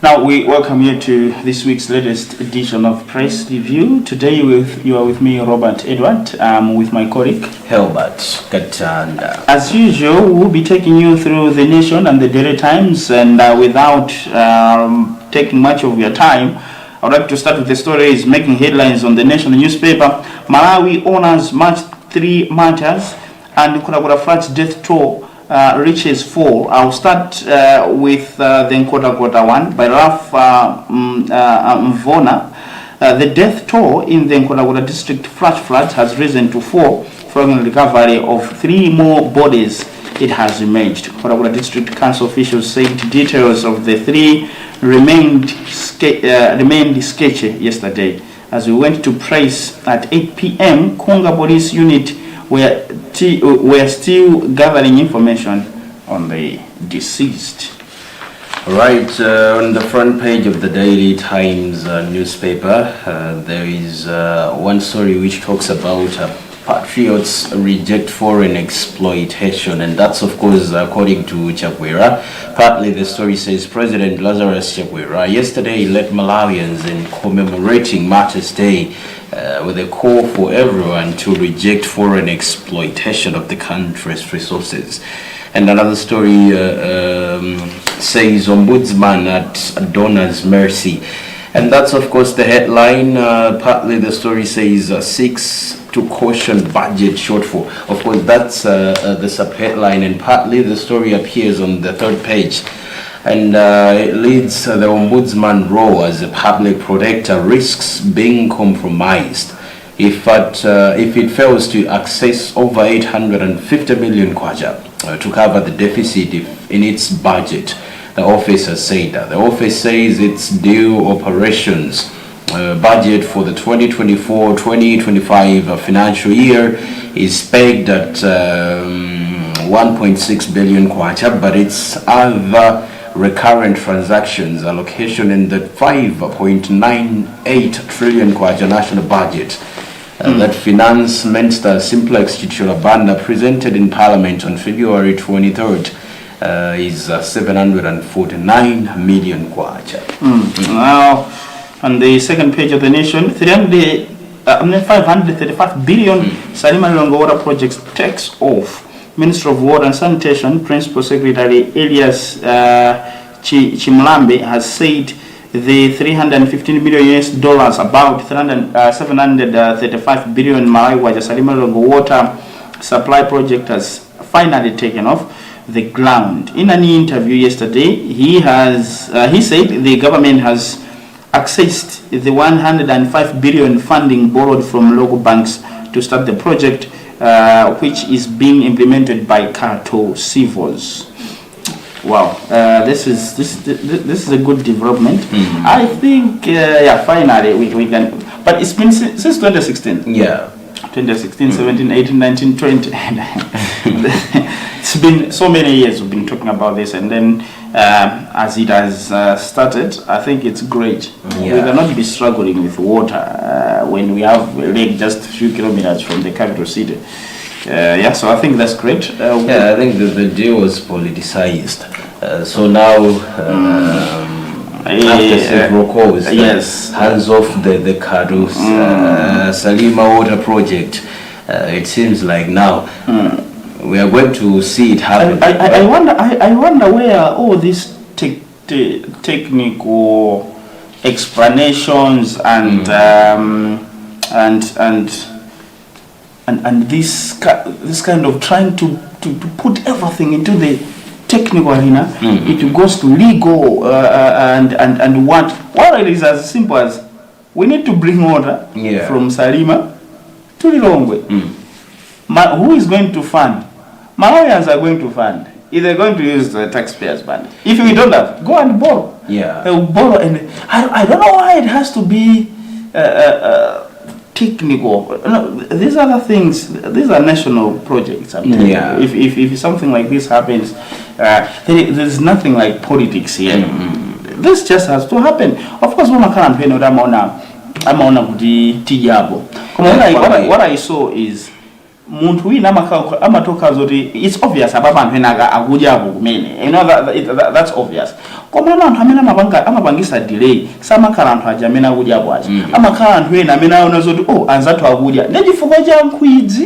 Now we welcome you to this week's latest edition of Press Review. Today you are with me, Robert Edward, with my colleague Helbert Katanda. As usual, we'll be taking you through the Nation and the Daily Times, and without taking much of your time, I would like to start with the stories making headlines on the Nation newspaper. Malawi honors March 3 martyrs, and Nkota Flats death toll reaches 4. I'll start with the Nkota one by Raf Mvona. The death toll in the Nkota district flash flood has risen to 4 following recovery of 3 more bodies. It has emerged. Nkota district council officials said details of the 3 remained sketchy yesterday. As we went to press at 8 p.m., Konga Police Unit were still gathering information on the deceased. Right, on the front page of the Daily Times newspaper, there is one story which talks about patriots reject foreign exploitation, and that's of course according to Chakwera. Partly the story says President Lazarus Chakwera yesterday led Malawians in commemorating Martyrs' Day with a call for everyone to reject foreign exploitation of the country's resources. And another story says Ombudsman at Donors' Mercy. And that's of course the headline. Partly the story says 6 to caution budget shortfall. Of course that's the subheadline, and partly the story appears on the 3rd page. And it leads the Ombudsman role as a public protector risks being compromised if it fails to access over 850 million kwacha to cover the deficit in its budget. The office has said that. The office says its due operations budget for the 2024-2025 financial year is pegged at 1.6 billion kwacha, but its other recurrent transactions allocation in the 5.98 trillion kwacha national budget that Finance Minister Simplex Chichilabanda presented in Parliament on February 23rd is 749 million kwacha. Now, on the second page of the Nation, 535 billion Salima Longo Water Projects takes off. Minister of Water and Sanitation, Principal Secretary Elias Chimlambe has said the $315 million about 735 billion Malawi Salima Longo Water Supply Project has finally taken off the ground. In an interview yesterday, he said the government has accessed the 105 billion funding borrowed from local banks to start the project, which is being implemented by Kato Civils. Wow, this is a good development. I think finally we can. But it's been since 2016. Yeah. 2016, 17, 18, 19, 20. It's been so many years we've been talking about this, and then as it has started, I think it's great. We cannot be struggling with water when we have a lake just a few kilometers from the capital city. So I think that's great. I think the deal was politicized. So now, after several calls, hands off the Kados Salima Water Project, it seems like now we are going to see it happen. I wonder where all these technical explanations and this kind of trying to put everything into the technical arena, it goes to legal and what it is as simple as we need to bring water from Salima to Lilongwe. Who is going to fund? Malawians are going to fund. If they're going to use the taxpayers' money. If we don't have, go and borrow. They'll borrow, and I don't know why it has to be technical. No, these other things, these are national projects. I'm telling you. If something like this happens, there's nothing like politics here. this just has to happen. Of course, when I can't pay no I'm on a tijabo. What I saw is muntu wina amatoka zoti, it's obvious abantu enaga agujabo kumene, you know that's obvious. Koma abantu amena amabangisa delay samakala anthu ajamena agujabo aje amakala anthu ena amena ona zoti anzathu aguja nechifuko cha nkhwidzi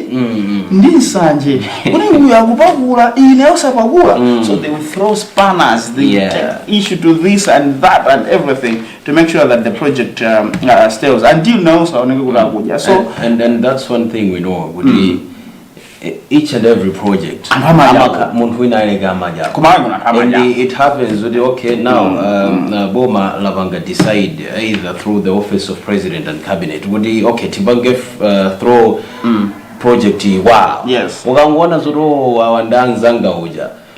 ndi nsanje kuti uyu akupakula ine osapakula, so they will throw spanners, the issue to this and that and everything to make sure that the project stays until now. So and that's one thing we know. Each and every project and it happens okay now Boma Lavanga decide either through the office of president and cabinet would okay Tibange throw project wow yes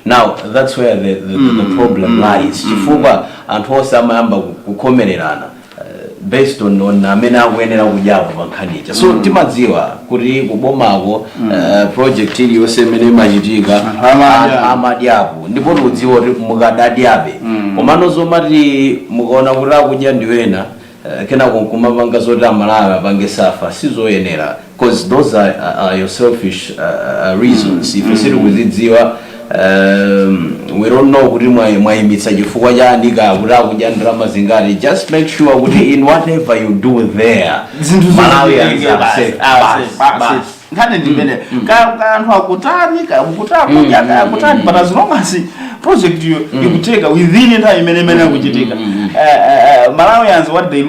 now that's where the problem lies chifuba and hosamamba kukomererana based on amena wenera kujabo bankanija so timadziwa kuri kubomago project ili yosemene majitika amadiapo ndipo udziwo mugadadiabe komano zomati mukona kura kuja ndiwena kena kumavanga zoti amalala bangesafa sizoyenera because those are your selfish reasons if you sit kuzidziwa we don't know kuti mwayimitsa chifukwa cha ndika kura drama zingati. Just make sure kuti in whatever you do there Malawi ngane ndimene anthu akutani akutani but as long as project you kuteka within nthawi imene akuchitika Malawians what they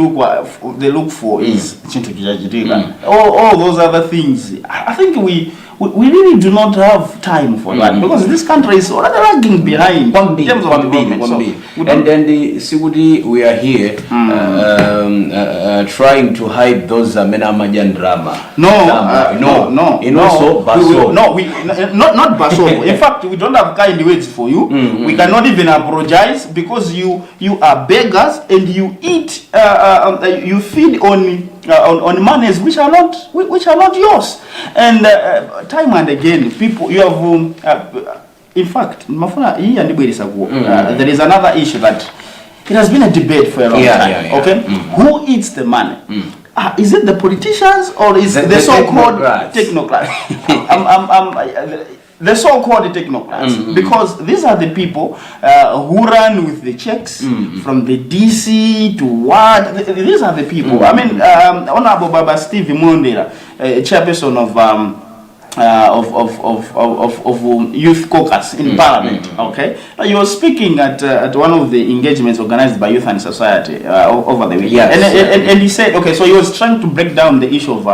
look for is chinthu chichitika. All those other things I think we really do not have time for that because this country is already lagging behind in terms of development. And then we are here trying to hide those Menamajan drama. No. Not Baso. In fact, we don't have kind words for you. We cannot even apologize because you are beggars and you eat you feed on monies which are not yours. And time and again, people you have in fact, there is another issue that it has been a debate for a long time. Okay, who eats the money? Is it the politicians or is the so-called technocrats? The so-called technocrats, because these are the people who run with the checks from the DC to what. These are the people. I mean, Honorable Baba Steve Mondera, chairperson of Youth Caucus in Parliament. Okay, you were speaking at one of the engagements organized by Youth and Society over the weekend, and he said, okay, so he was trying to break down the issue of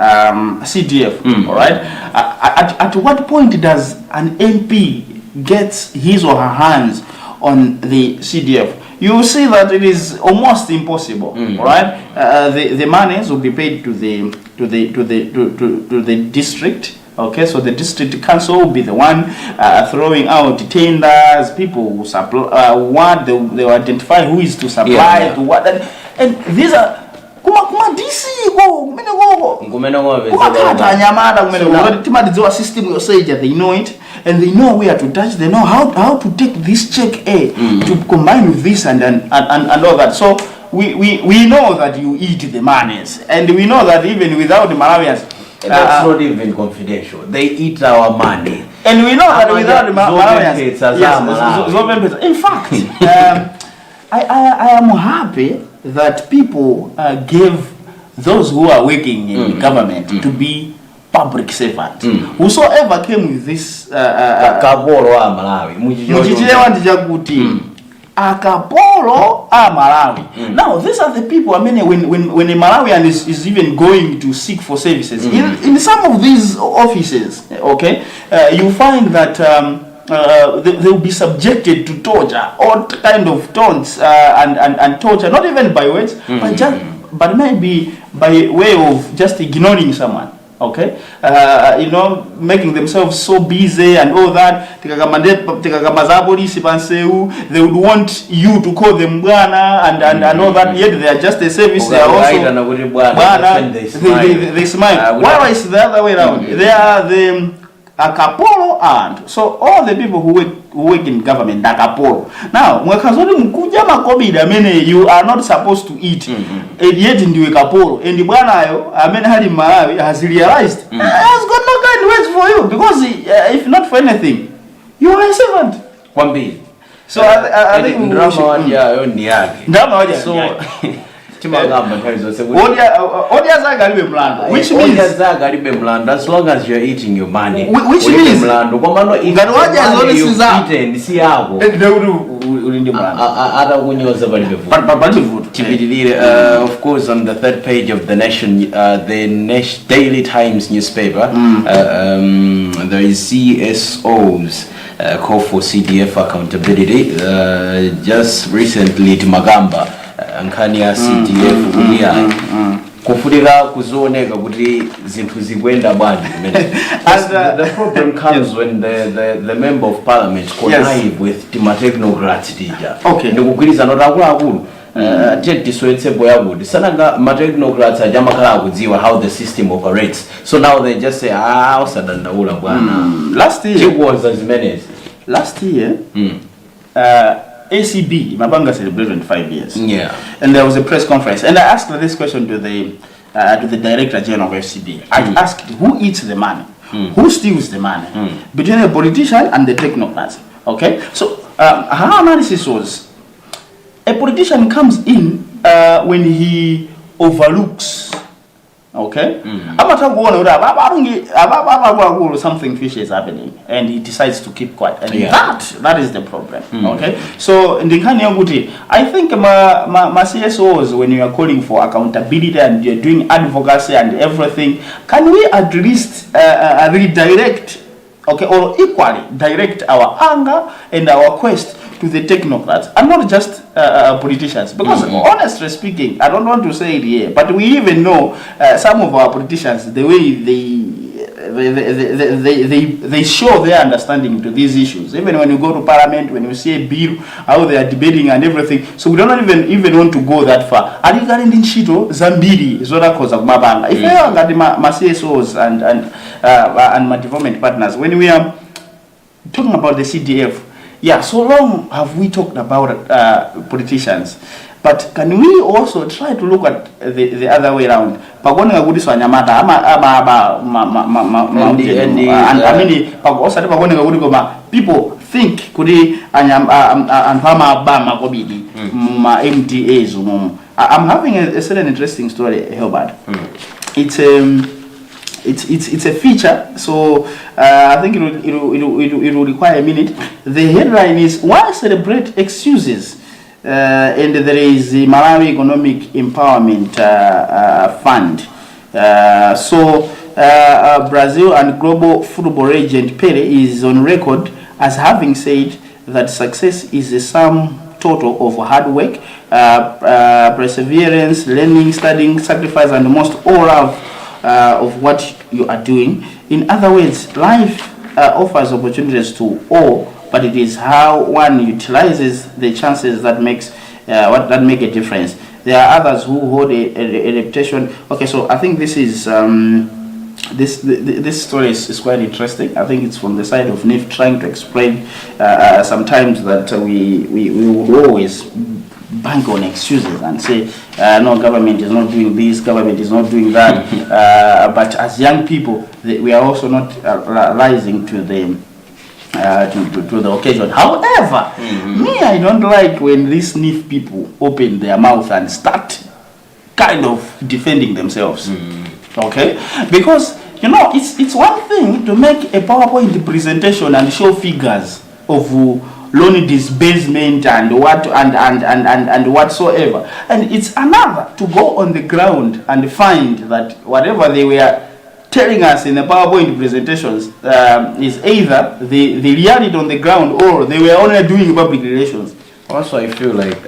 CDF. All right, at what point does an MP get his or her hands on the CDF? You will see that it is almost impossible. All right, the monies will be paid to the district. Okay, so the district council will be the one throwing out tenders. People who supply what they will identify who is to supply to what, and these are. Kuma DC they know it and they know where to touch. They know how to take this check A to combine with this and all that. So we know that you eat the monies, and we know that even without the Malawians, that's not even confidential. They eat our money, and we know that without the Malawians, yes, in fact, I am happy that people gave those who are working in government to be public servants. Whosoever came with this Akapolo Malawi. Now these are the people. I mean, when a Malawian is even going to seek for services in some of these offices, okay, you find that they will be subjected to torture, all kind of taunts and torture, not even by words, but maybe by way of just ignoring someone. Okay, making themselves so busy and all that. They would want you to call them Bwana and all that. Yet they are just a service. They are also Bwana. They smile. Why is the other way around? They are the akapolo and so all the people who work in government akapolo. Now mwekazoni mkuja makobidi amene you are not supposed to eat and yet ndiwe kapolo and bwana yo amene hali Malawi has realized has got no kind words for you because if not for anything you are a servant kwambili. So I think drama wadia yo ni yake so timagamba ntalizo se odia zaga libe mlando which means odia zaga libe mlando as long as you are eating your money which means mlando kwa maana ngati wadia zone si yako ulindi mlando hata kunyoza balibe vuto tibidilire of course on the third page of the Daily Times newspaper there is CSO's call for CDF accountability just recently timagamba ankani ya CDF kulia kufurika kuzoneka kuti zinthu zikwenda bwanji. The problem comes when the member of parliament connive with the technocrats dija ndikugwiriza notakula akulu tiswetse boyakuti sananga technocrats ajamakhala akudziwa how the system operates, so now they just say usadandaula bwana. Last year ACB Mabanga celebrated 5 years. Yeah. And there was a press conference and I asked this question to the Director General of FCB. I asked who eats the money? Who steals the money? Between the politician and the technocrats. Okay? So her analysis was a politician comes in when he overlooks. Okay? Something fishy is happening and he decides to keep quiet. And that is the problem. Okay? So I think my CSOs, when you are calling for accountability and you're doing advocacy and everything, can we at least redirect, okay, or equally direct our anger and our quest to the technocrats and not just politicians, because honestly speaking, I don't want to say it here, but we even know some of our politicians, the way they show their understanding to these issues. Even when you go to parliament, when you see a bill, how they are debating and everything, so we don't even want to go that far. Zambiri zoda koza kumabanga. If you are my CSOs and my development partners, when we are talking about the CDF, yeah, so long have we talked about politicians, but can we also try to look at the other way around? People think MDAs. I'm having a certain interesting story, Hilbert. It's a feature, so I think it will require a minute. The headline is "Why Celebrate Excuses?" And there is the Malawi Economic Empowerment Fund. Brazil and global football legend Pele is on record as having said that success is the sum total of hard work, perseverance, learning, studying, sacrifice, and most all of what you are doing. In other words, life offers opportunities to all, but it is how one utilizes the chances that make a difference. There are others who hold a reputation. Okay, so I think this is this story is quite interesting. I think it's from the side of NIF trying to explain sometimes that we would always bank on excuses and say no, government is not doing this, government is not doing that, but as young people we are also not rising to the occasion. However, me, I don't like when these NIF people open their mouth and start kind of defending themselves. Okay, because it's one thing to make a PowerPoint presentation and show figures of loan disbursement and what and whatsoever, and it's another to go on the ground and find that whatever they were telling us in the PowerPoint presentations is either the reality on the ground or they were only doing public relations. Also, I feel like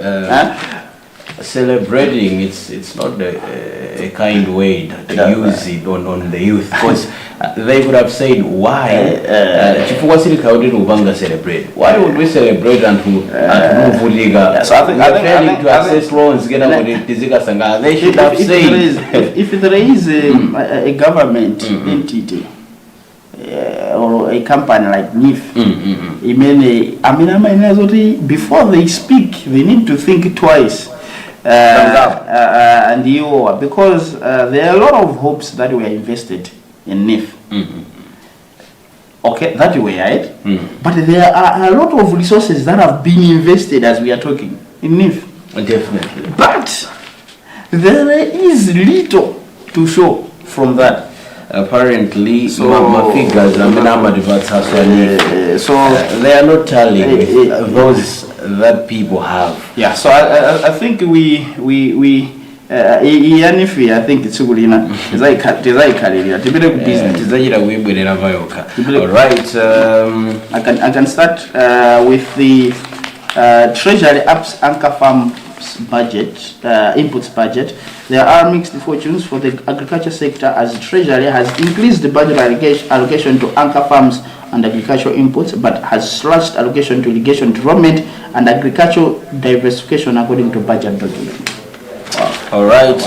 celebrating it's not a kind way to use it on the youth, because they could have said why celebrate. Why would we celebrate and to so I think to access loans they should have said if there is a government entity or a company like NIF, before they speak, they need to think twice. And because there are a lot of hopes that were invested in NIF. Okay, that way, right? But there are a lot of resources that have been invested as we are talking in NIF. Definitely. But there is little to show from that. Apparently, my figures, so they are not telling those that people have. Yeah, so I think I think it's good enough. All right. I can start with the Treasury Apps Anchor Farms budget, inputs budget. There are mixed fortunes for the agriculture sector as Treasury has increased the budget allocation to anchor farms and agricultural inputs, but has slashed allocation to irrigation development and agricultural diversification according to budget document. All right,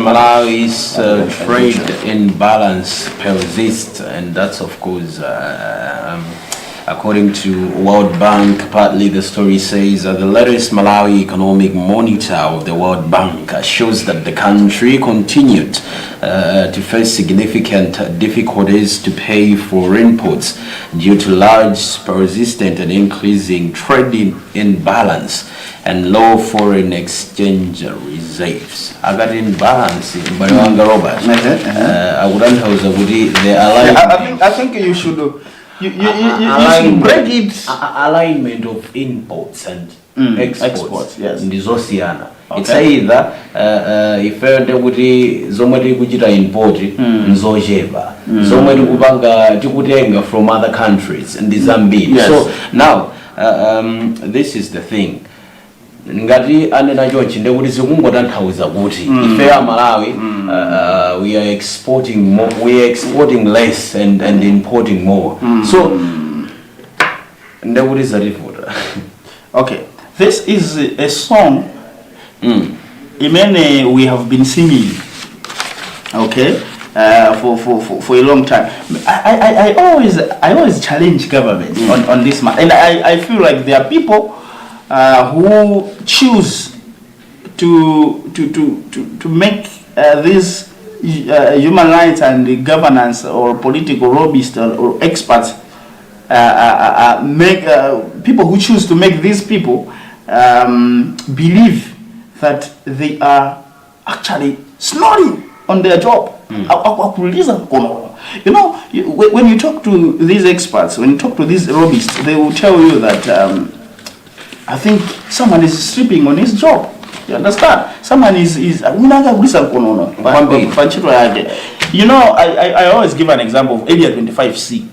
Malawi's trade imbalance persists, and that's of course according to World Bank. Partly the story says the latest Malawi economic monitor of the World Bank shows that the country continued to face significant difficulties to pay for inputs due to large, persistent and increasing trade imbalance and low foreign exchange reserves. I got imbalance in Robert. I wouldn't have the alignment. I think you should. You should break it. Alignment of imports and exports. Yes. Okay. It's either if there would be somebody who did import nzojeva, somebody who banga from other countries and Zambia. Yes. So now this is the thing. Ngati anena chonchi ndekuti zikungotanthauza kuti ife Malawi we are exporting more, we are exporting less and importing more. So ndekuti zatifuta. Okay, this is a song we have been singing, okay, for a long time. I always challenge government on this matter, and I feel like there are people who choose to make this human rights and governance or political lobbyists or experts make people who choose to make these people believe that they are actually snoring on their job. You know, when you talk to these experts, when you talk to these lobbyists, they will tell you that I think someone is sleeping on his job. You understand? Someone is you know, I always give an example of Area 25C.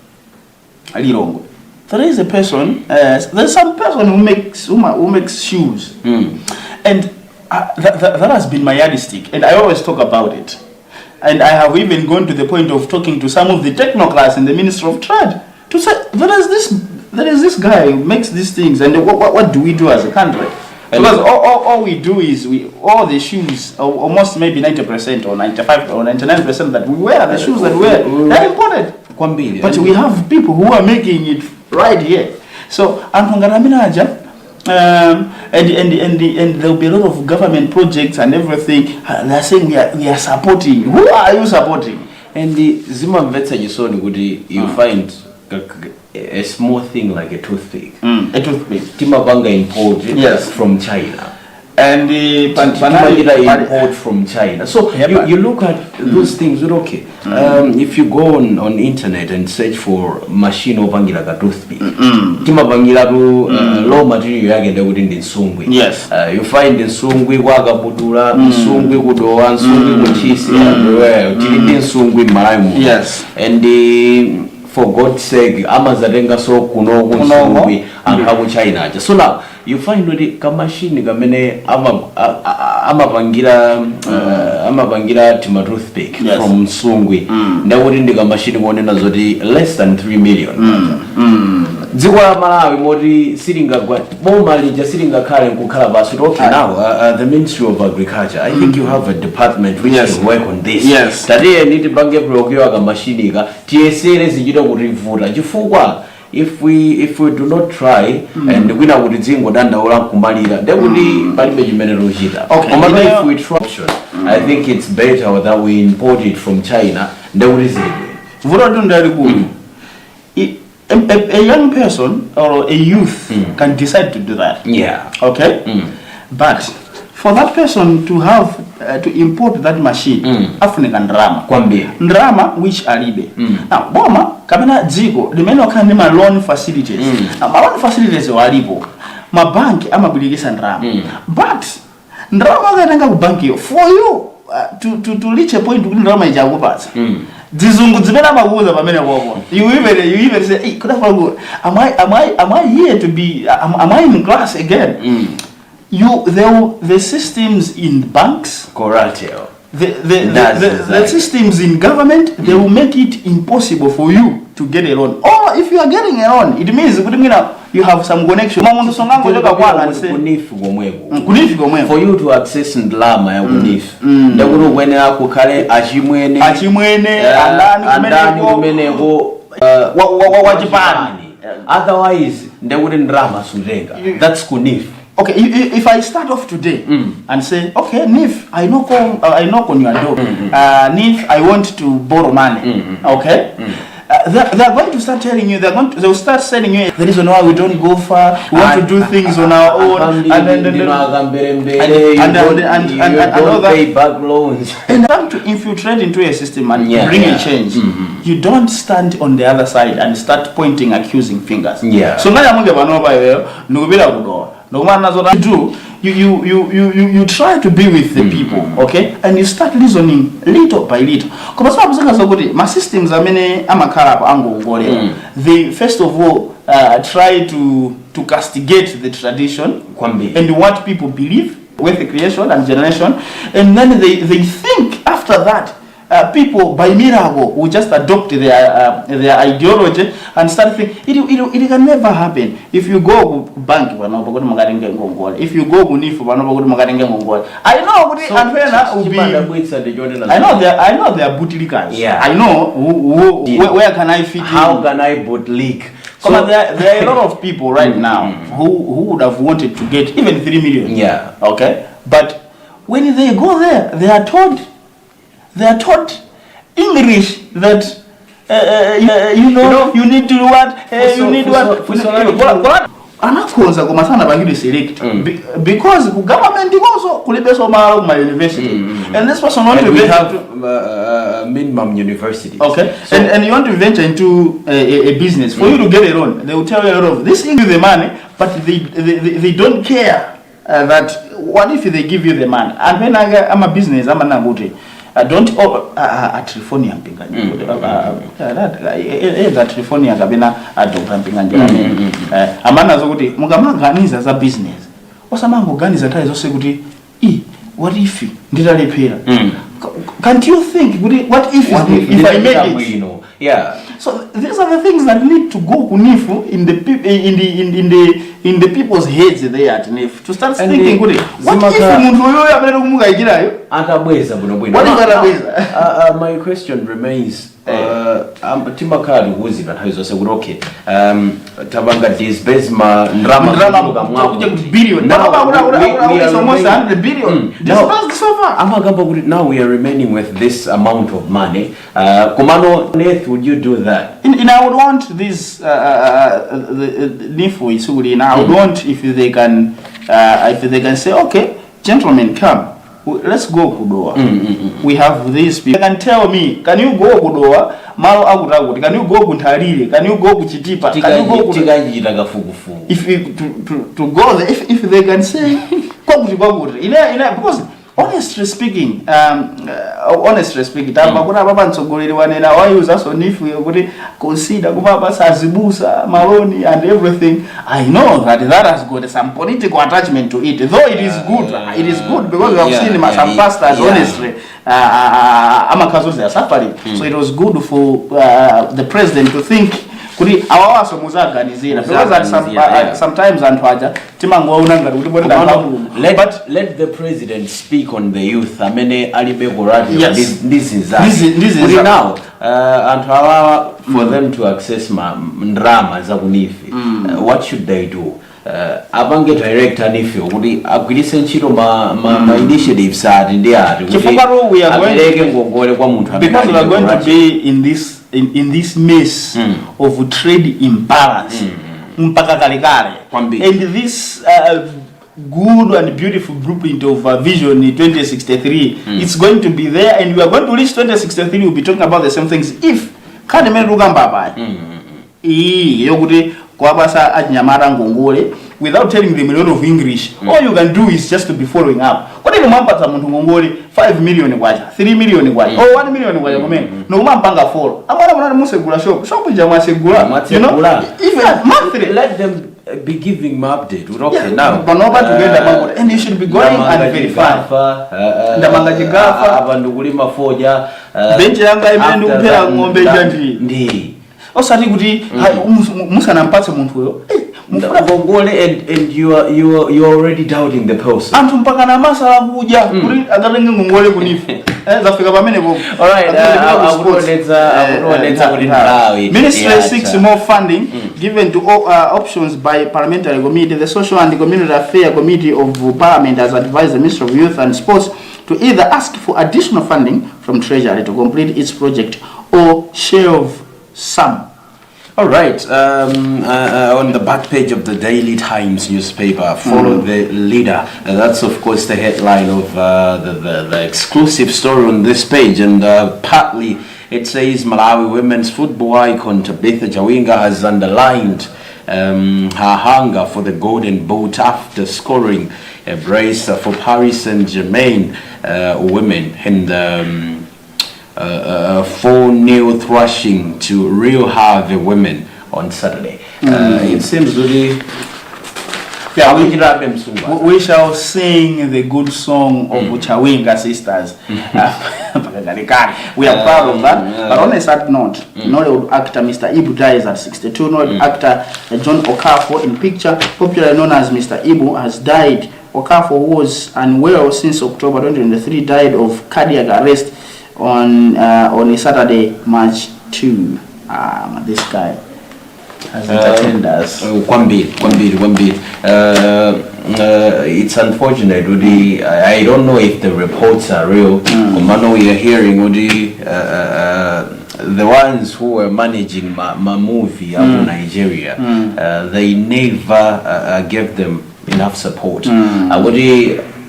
There is a person, there's some person who makes shoes, and that has been my yardstick, and I always talk about it. And I have even gone to the point of talking to some of the technocrats in the Ministry of Trade to say there is this guy who makes these things, and what do we do as a country? Because all we do is all the shoes, almost maybe 90% or 95 or 99% that we wear, the shoes that we wear, they're imported. But we have people who are making it right here. So and there'll be a lot of government projects and everything. They're saying we are supporting. Who are you supporting? And the Zima Vetsa you find a small thing like a toothpick. A toothpick. Timabanga imported from China. And the import from China. So you look at those things, okay. If you go on internet and search for machine opangila ka toothpick, timabangila raw material yagenda within the nsungwe. Yes. You find the nsungwe kwaga budula, nsungwe kudoa, nsungwe muchisi everywhere. Tilindi nsungwe malaimu. Yes. And for God's sake, Amazarenga so kuno nsungwe and how China. So now you find that ka machine kamene amapangira tima toothpick from Sungwi ndawuti ndi ka machine kuonena zoti less than 3 million dziko la Malawi moti silinga boma lija silinga khale nkukhala basi okay now the Ministry of Agriculture I think you have a department which will work on this tatiye niti pange procure ka machine ka tiyesere zichita kutivuta chifukwa if we do not try and kwina kuti dzingo dandaula kumalira ndekuti palibe chimene tochita if we try I think it's better that we import it from China ndekuti zilibwe vuto ndali kuno a young person or a youth can decide to do that okay but for that person to have to import that machine afunika ndrama which alibe now boma kabena dziko limene okhala ma loan facilities ma loan facilities walipo mabanki amabulirisa ndrama but ndrama akatenga ku banki for you to reach a point kuti ndrama ijakupatsa dzizungu dzimene makuuza pamene popo you even say hey could have am I here to be am I in class again the systems in banks the systems in government they will make it impossible for you to get a loan or if you are getting a loan it means you have some connection for you to access ndrama ya kunifu ndakuru kwenera kukhale achimwene andani kumeneko wachipani otherwise ndakuri ndrama surenga that's kunifu. Okay, if I start off today and say, okay, Nif, I knock on your door. Nif, I want to borrow money. Okay, they're going to start telling you. They'll start telling you the reason why we don't go far. We want to do things on our own, and don't pay back loans. And come to infiltrate into a system and bring a change. You don't stand on the other side and start pointing, accusing fingers. So now I'm no matter what you do, you try to be with the people, okay, and you start listening little by little. Because my systems are many they first of all try to castigate the tradition and what people believe with the creation and generation, and then they think after that people by miracle will just adopt their ideology and start thinking it can never happen. If you go to bank, if you go to NIF, I know I know they are bootlickers. I know where can I fit how in? Can I bootlick? So there are a lot of people right now who would have wanted to get even 3 million. Okay, but when they go there, they are taught English that you need to do what you need what anakonza koma sana bangile select because government also kulibeso mara my university and this person want to have minimum university and you want to venture into a business for you to get a loan they will tell you a lot of this give you the money but they don't care that what if they give you the money and when I'm a business I'm an abuti don't Trifonia Pingani that Trifonia Gabina Dr. Pingani Amana Zogudi Mugamanga as a business or some organizers that is also good. What if you did I repair? Can't you think what if I make it? So these are the things that need to go kunifu in the people's heads there at NIF to start thinking what if my question remains Timakadu was even how is okay Tabanga disbasema drama billion almost 100 billion now we are remaining with this amount of money Kumano Neth would you do that? I would want this NIF is I would want if they can say okay gentlemen come let's go Kudoa. We have these people. You can tell me, can you go Kudoa? Malo Aguragut, can you go Kuntariri? Can you go Kuchitipa? Can you go if you to go there, if they can say because honestly speaking, tamba kuna baba ntsogolere wanena why use us on if we would consider kubaba sazibusa maloni and everything. I know that has got some political attachment to it, though it is good. It is good because we have seen some pastors honestly amakazo they are suffering. So it was good for the president to think kuri awawaso muzaganizira because at sometimes antwaja timango unanga kuti but let the president speak on the youth amene alibego radio. Yes. This is now antwawa for them to access ndrama za kunifi. What should they do? Abange director nifi kuti agwirise ntchito ma initiatives ati ndi ati because we are going to be in this mess of trade imbalance mpaka kalikale, and this good and beautiful blueprint of vision 2063 it's going to be there, and we are going to reach 2063. we'll be talking about the same things if kade mene lugamba baba yokuti kwabasa anyamara ngongole without telling them a lot of English. All you can do is just to be following up. What if mwapata muntu ngongole 5 million kwacha, 3 million kwacha, or 1 million kwacha kumene no mampanga follow amara mwana musegula shop njama segula, you know, even monthly let them be giving me update. Okay, now but nobody together and you should be going and verify ndamanga jigafa abantu kulima foja benje yanga imene kupera ngombe jandi ndi osati kuti musana mpatse muntu weyo and you are already doubting the person. Antu mpaka na masala kuja kuri agatenge ngongole kunifu zafika pamene bo. All right, Ministry seeks more funding given to all options by parliamentary committee. The social and community affairs committee of parliament has advised the Ministry of Youth and Sports to either ask for additional funding from Treasury to complete its project or shelve some. All right, on the back page of the Daily Times newspaper, follow the leader. That's, of course, the headline of the exclusive story on this page. And partly it says Malawi women's football icon Tabitha Chawinga has underlined her hunger for the golden boot after scoring a brace for Paris Saint-Germain women and 4-0 thrashing to Real Harvey women on Saturday. It seems really we shall sing the good song of Chawinga sisters. We are proud of that. But on a sad note, Nollywood actor Mr. Ibu dies at 62. Nollywood actor John Okafor, in picture popularly known as Mr. Ibu, has died. Okafor was unwell since October 2023, died of cardiac arrest on a Saturday, March 2. This guy has entertained us. It's unfortunate. I don't know if the reports are real. We are hearing the ones who were managing my movie out in Nigeria. They never gave them enough support.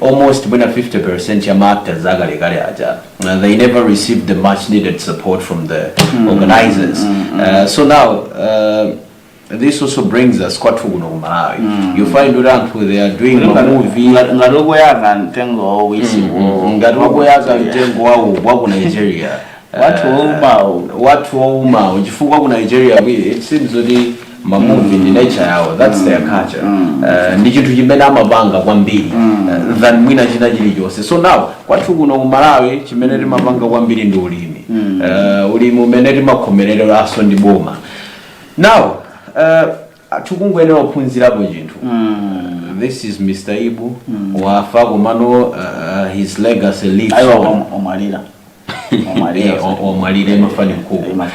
Almost 50% they never received the much needed support from the organizers. So now this also brings us quite you find around who they are doing a movie Nigeria. Nigeria, it seems really movie in nature yao, that's their culture. Ndichitu chimene amapanga kwambiri than mwina china chilichonse. So now kwathu kuno Malawi chimene timapanga kwambiri ndi ulimi. Ulimi umene timakhomerera aso ndi boma. Now tikungwene ophunzirapo chinthu. This is Mr. Ibu wafa komano his legacy lives on. Omalire mafani mkubwa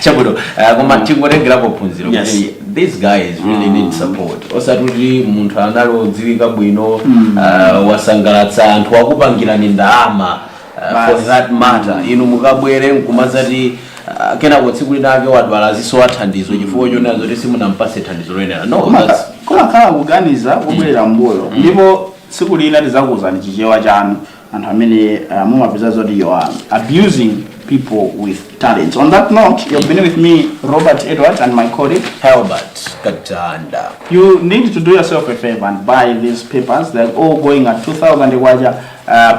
chabudo koma tingorengera kuphunzira kuti these guys really need support. Osatuti munthu analo dziwika bwino wasangalatsa anthu akupangira ni ndalama for that matter inu mukabwere nkumazati kena tsiku linake wadwala ziso athandizo chifukwa chonazo kuti simunampase thandizo loyenera. No, that's khala kuganiza kubwera mbuyo ndipo tsiku lina tizakuzani chichewa chanu anthu amene mumapeza zoti you are abusing people with talents. On that note, you've been with me, Robert Edwards, and my colleague Albert Katanda. You need to do yourself a favor and buy these papers. They're all going at 2,000 Iwaja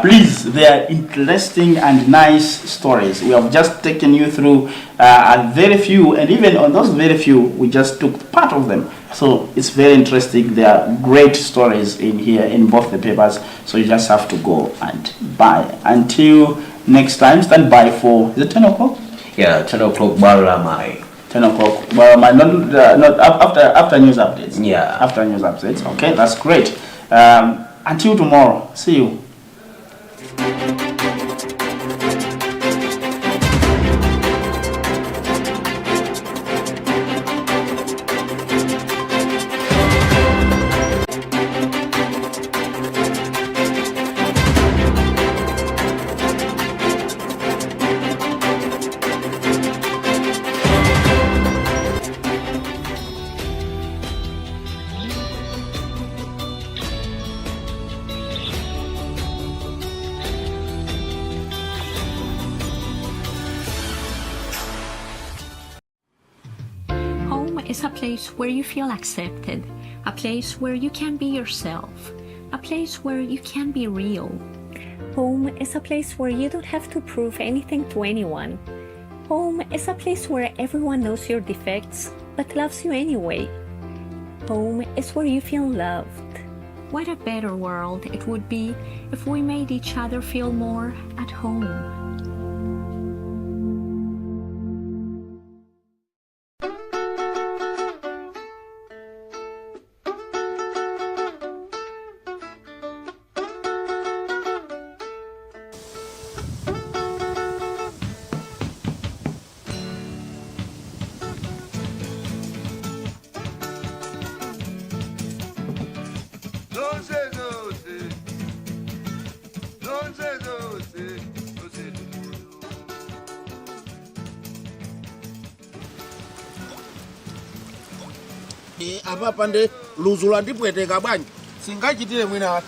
Please, they are interesting and nice stories. We have just taken you through a very few, and even on those very few, we just took part of them. So it's very interesting. There are great stories in here in both the papers. So you just have to go and buy. Until next time, stand by for, is it 10 o'clock? Yeah, 10 o'clock Baramai. 10 o'clock. Well, not after news updates. Yeah. After news updates. Okay, that's great. Until tomorrow. See you. Is a place where you feel accepted, a place where you can be yourself, a place where you can be real. Home is a place where you don't have to prove anything to anyone. Home is a place where everyone knows your defects but loves you anyway. Home is where you feel loved. What a better world it would be if we made each other feel more at home. Apa pande luzula ndipweteka bwanji singachitire mwina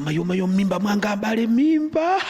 mayo mimba mwanga mbale mimba